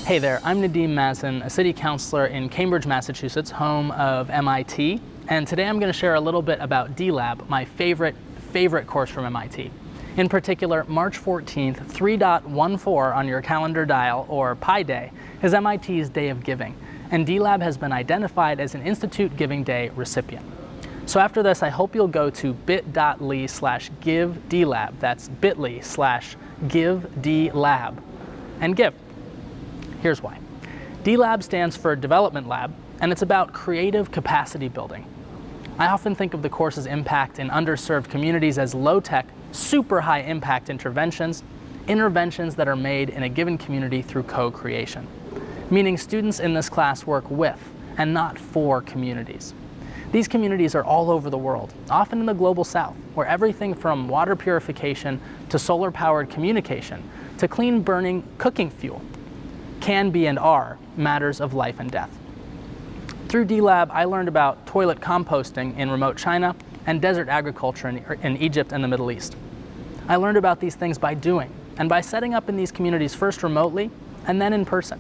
Hey there, I'm Nadeem Mazen, a city councilor in Cambridge, Massachusetts, home of MIT, and today I'm going to share a little bit about D-Lab, my favorite course from MIT. In particular, March 14th, 3.14 on your calendar dial, or Pi Day, is MIT's Day of Giving, and D-Lab has been identified as an Institute Giving Day recipient. So after this, I hope you'll go to bit.ly/givedlab, that's bit.ly/givedlab, and give. Here's why. D-Lab stands for Development Lab, and it's about creative capacity building. I often think of the course's impact in underserved communities as low-tech, super high-impact interventions that are made in a given community through co-creation, meaning students in this class work with and not for communities. These communities are all over the world, often in the global south, where everything from water purification to solar-powered communication to clean-burning cooking fuel can be and are matters of life and death. Through D-Lab, I learned about toilet composting in remote China and desert agriculture in Egypt and the Middle East. I learned about these things by doing, and by setting up in these communities first remotely and then in person.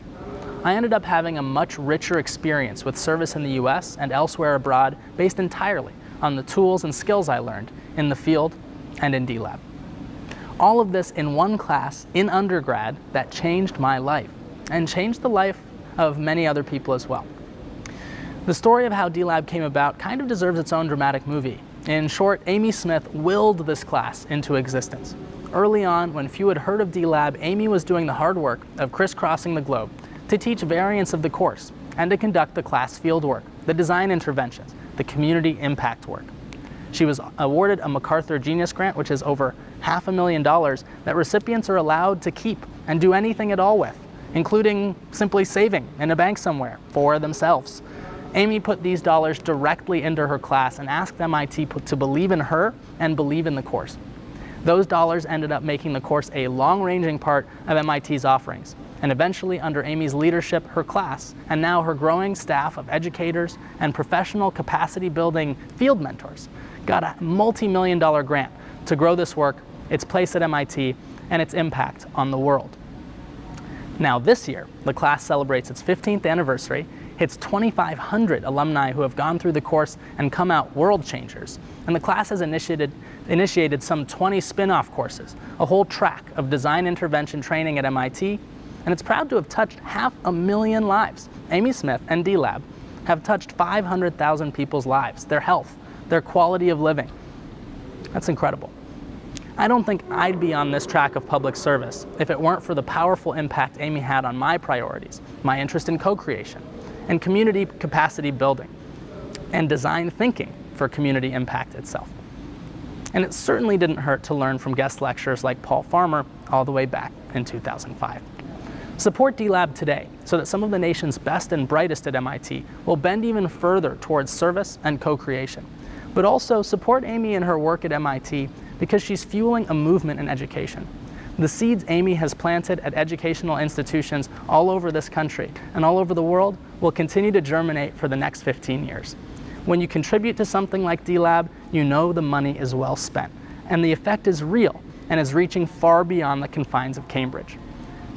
I ended up having a much richer experience with service in the US and elsewhere abroad based entirely on the tools and skills I learned in the field and in D-Lab. All of this in one class in undergrad that changed my life and changed the life of many other people as well. The story of how D-Lab came about kind of deserves its own dramatic movie. In short, Amy Smith willed this class into existence. Early on, when few had heard of D-Lab, Amy was doing the hard work of crisscrossing the globe to teach variants of the course and to conduct the class field work, the design interventions, the community impact work. She was awarded a MacArthur Genius Grant, which is over $500,000 that recipients are allowed to keep and do anything at all with, including simply saving in a bank somewhere for themselves. Amy put these dollars directly into her class and asked MIT to believe in her and believe in the course. Those dollars ended up making the course a long-ranging part of MIT's offerings, and eventually, under Amy's leadership, her class, and now her growing staff of educators and professional capacity-building field mentors, got a multi-million-dollar grant to grow this work, its place at MIT, and its impact on the world. Now this year, the class celebrates its 15th anniversary, hits 2,500 alumni who have gone through the course and come out world changers, and the class has initiated some 20 spin-off courses, a whole track of design intervention training at MIT, and it's proud to have touched 500,000 lives. Amy Smith and D-Lab have touched 500,000 people's lives, their health, their quality of living. That's incredible. I don't think I'd be on this track of public service if it weren't for the powerful impact Amy had on my priorities, my interest in co-creation, and community capacity building, and design thinking for community impact itself. And it certainly didn't hurt to learn from guest lecturers like Paul Farmer all the way back in 2005. Support D-Lab today so that some of the nation's best and brightest at MIT will bend even further towards service and co-creation. But also support Amy in her work at MIT because she's fueling a movement in education. The seeds Amy has planted at educational institutions all over this country and all over the world will continue to germinate for the next 15 years. When you contribute to something like D-Lab, you know the money is well spent, and the effect is real and is reaching far beyond the confines of Cambridge.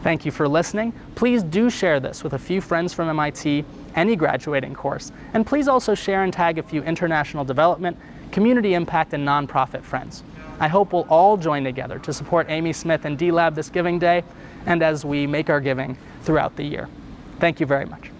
Thank you for listening. Please do share this with a few friends from MIT, any graduating course, and please also share and tag a few international development, community impact, and nonprofit friends. I hope we'll all join together to support Amy Smith and D-Lab this Giving Day and as we make our giving throughout the year. Thank you very much.